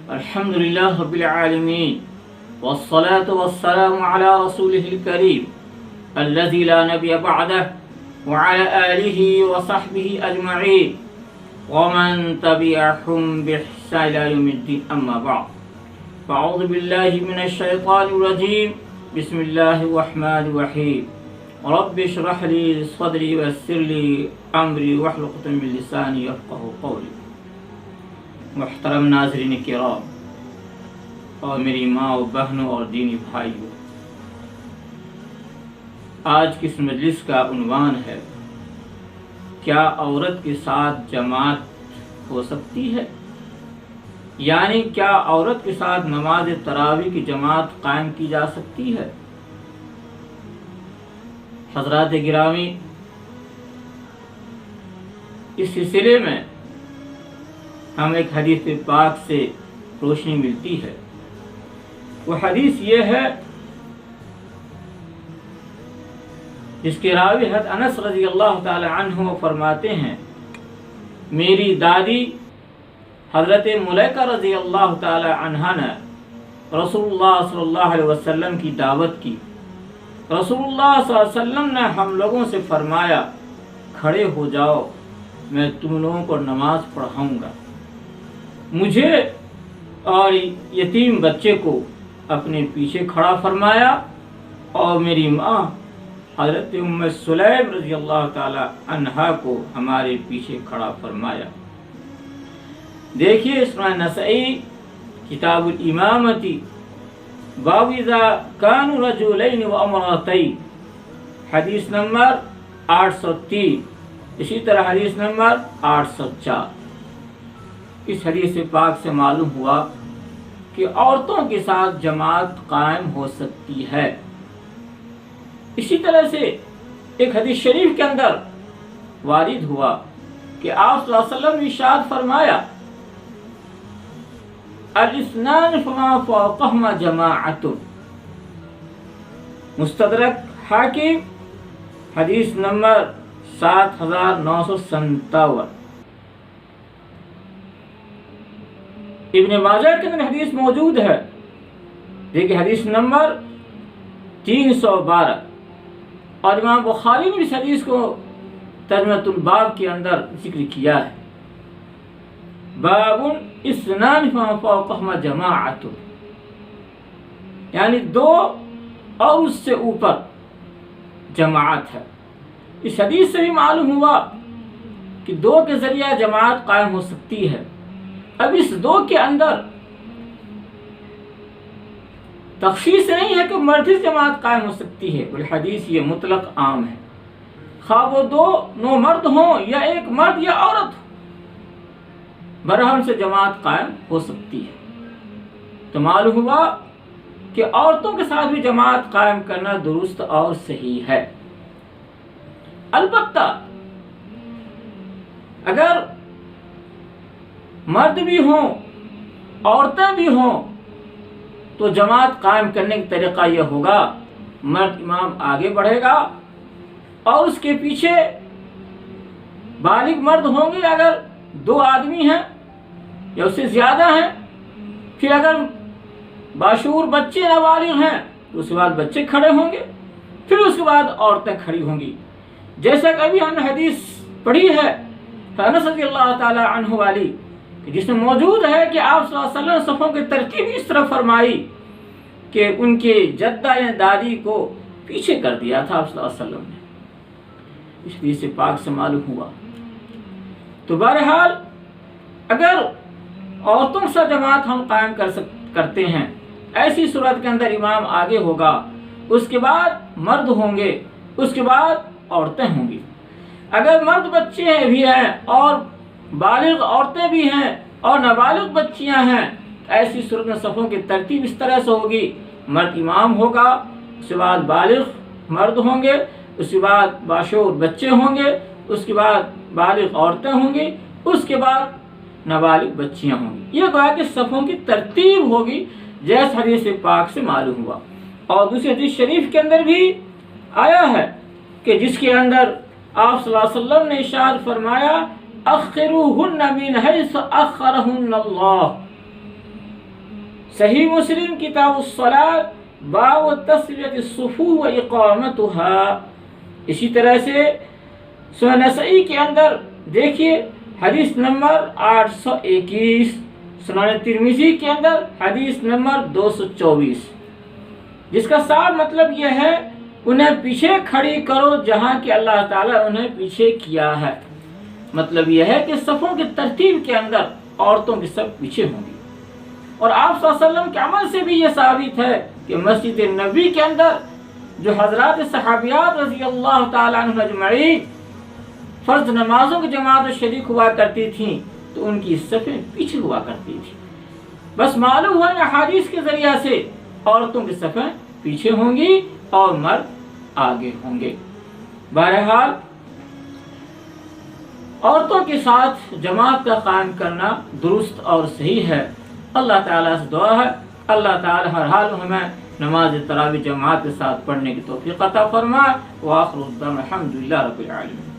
الحمد للہ رب العالمین والصلاة والسلام على رسوله الكريم الذي لا نبي بعده وعلى آله وصحبه أجمعين ومن تبعهم بإحسان إلى يوم الدين أما بعد فأعوذ بالله من الشيطان الرجيم بسم الله الرحمن الرحيم رب اشرح لي صدري ويسر لي أمري واحلل عقدة من لساني يفقهوا قولي۔ محترم ناظرین کرام اور میری ماں و بہنوں اور دینی بھائیوں، آج کی اس مجلس کا عنوان ہے کیا عورت کے ساتھ جماعت ہو سکتی ہے؟ یعنی کیا عورت کے ساتھ نماز تراویح کی جماعت قائم کی جا سکتی ہے؟ حضرات گرامی، اس سلسلے میں ہم ایک حدیث پاک سے روشنی ملتی ہے۔ وہ حدیث یہ ہے جس کے راوی حضرت انس رضی اللہ تعالی عنہ فرماتے ہیں میری دادی حضرت ملیکہ رضی اللہ تعالی عنہا نے رسول اللہ صلی اللہ علیہ وسلم کی دعوت کی۔ رسول اللہ صلی اللہ علیہ وسلم نے ہم لوگوں سے فرمایا کھڑے ہو جاؤ، میں تم لوگوں کو نماز پڑھاؤں گا۔ مجھے اور یتیم بچے کو اپنے پیچھے کھڑا فرمایا اور میری ماں حضرت ام سلیم رضی اللہ تعالی عنہا کو ہمارے پیچھے کھڑا فرمایا۔ دیکھیے سنن نسائی کتاب الامامتی باب اذا كانوا رجلین و امراتین، حدیث نمبر 803، اسی طرح حدیث نمبر 804۔ اس حدیث پاک سے معلوم ہوا کہ عورتوں کے ساتھ جماعت قائم ہو سکتی ہے۔ اسی طرح سے ایک حدیث شریف کے اندر وارد ہوا کہ آپ صلی اللہ علیہ وسلم نے ارشاد فرمایا الاثنان فما فوقهما جماعت، مستدرک حاکم حدیث نمبر 7957۔ ابن ماجہ کے اندر حدیث موجود ہے، دیکھیں حدیث نمبر 312، اور امام بخاری نے اس حدیث کو ترجمۃ الباب کے اندر ذکر کیا ہے۔ باب اثنان فما فوقهما جماعت، یعنی دو اور اس سے اوپر جماعت ہے۔ اس حدیث سے بھی معلوم ہوا کہ دو کے ذریعہ جماعت قائم ہو سکتی ہے۔ اب اس دو کے اندر تخصیص نہیں ہے کہ مرد سے جماعت قائم ہو سکتی ہے، بلکہ حدیث یہ مطلق عام ہے، خواہ وہ دو مرد ہوں یا ایک مرد یا عورت ہو، برہم سے جماعت قائم ہو سکتی ہے۔ تو معلوم ہوا کہ عورتوں کے ساتھ بھی جماعت قائم کرنا درست اور صحیح ہے۔ البتہ اگر مرد بھی ہوں عورتیں بھی ہوں تو جماعت قائم کرنے کا طریقہ یہ ہوگا، مرد امام آگے بڑھے گا اور اس کے پیچھے بالغ مرد ہوں گے اگر دو آدمی ہیں یا اس سے زیادہ ہیں، پھر اگر باشعور بچے نابالغ ہیں تو اس کے بعد بچے کھڑے ہوں گے، پھر اس کے بعد عورتیں کھڑی ہوں گی۔ جیسا کہ ابھی ہم نے حدیث پڑھی ہے انس رضی اللہ تعالی عنہ والی، جس میں موجود ہے کہ آپ صلی اللہ علیہ وسلم نے صفوں کی ترتیب اس طرح فرمائی کہ ان کے جدہ یا دادی کو پیچھے کر دیا تھا آپ صلی اللہ علیہ وسلم نے۔ اس حدیث پاک سے معلوم ہوا۔ تو بہرحال اگر عورتوں سے جماعت ہم قائم کرتے ہیں، ایسی صورت کے اندر امام آگے ہوگا، اس کے بعد مرد ہوں گے، اس کے بعد عورتیں ہوں گی۔ اگر مرد بچے بھی ہیں اور بالغ عورتیں بھی ہیں اور نابالغ بچیاں ہیں، ایسی صورت میں صفوں کی ترتیب اس طرح سے ہوگی، مرد امام ہوگا، اس کے بعد بالغ مرد ہوں گے، اس کے بعد باشعور بچے ہوں گے، اس کے بعد بالغ عورتیں ہوں گی، اس کے بعد نابالغ بچیاں ہوں گی۔ یہ گویا کہ صفوں کی ترتیب ہوگی جیسے حدیث پاک سے معلوم ہوا۔ اور دوسری حدیث شریف کے اندر بھی آیا ہے کہ جس کے اندر آپ صلی اللہ علیہ وسلم نے ارشاد فرمایا اخروہن من حیث اخرہن اللہ، صحیح مسلم کتاب الصلاۃ باب تسویۃ الصفوف و اقامتها۔ اسی طرح سے سنن نسائی کے اندر دیکھیے حدیث نمبر 821، سنن ترمذی کے اندر حدیث نمبر 224، جس کا صاف مطلب یہ ہے انہیں پیچھے کھڑی کرو جہاں کہ اللہ تعالیٰ انہیں پیچھے کیا ہے۔ مطلب یہ ہے کہ صفوں کی ترتیب کے اندر عورتوں کی صف پیچھے ہوں گی، اور آپ صلی اللہ علیہ وسلم کے عمل سے بھی یہ ثابت ہے کہ مسجد نبی کے اندر جو حضرات صحابیات رضی اللہ تعالیٰ عنہ اجمعین فرض نمازوں کی جماعت میں شریک ہوا کرتی تھیں تو ان کی صفیں پیچھے ہوا کرتی تھی۔ بس معلوم ہوا کہ حدیث کے ذریعہ سے عورتوں کی صفیں پیچھے ہوں گی اور مرد آگے ہوں گے۔ بہرحال عورتوں کے ساتھ جماعت کا قائم کرنا درست اور صحیح ہے۔ اللہ تعالیٰ سے دعا ہے اللہ تعالیٰ ہر حال میں ہمیں نماز تراویح جماعت کے ساتھ پڑھنے کی توفیق عطا فرمائے۔ وآخر الدعوانا الحمدللہ رب العالمین۔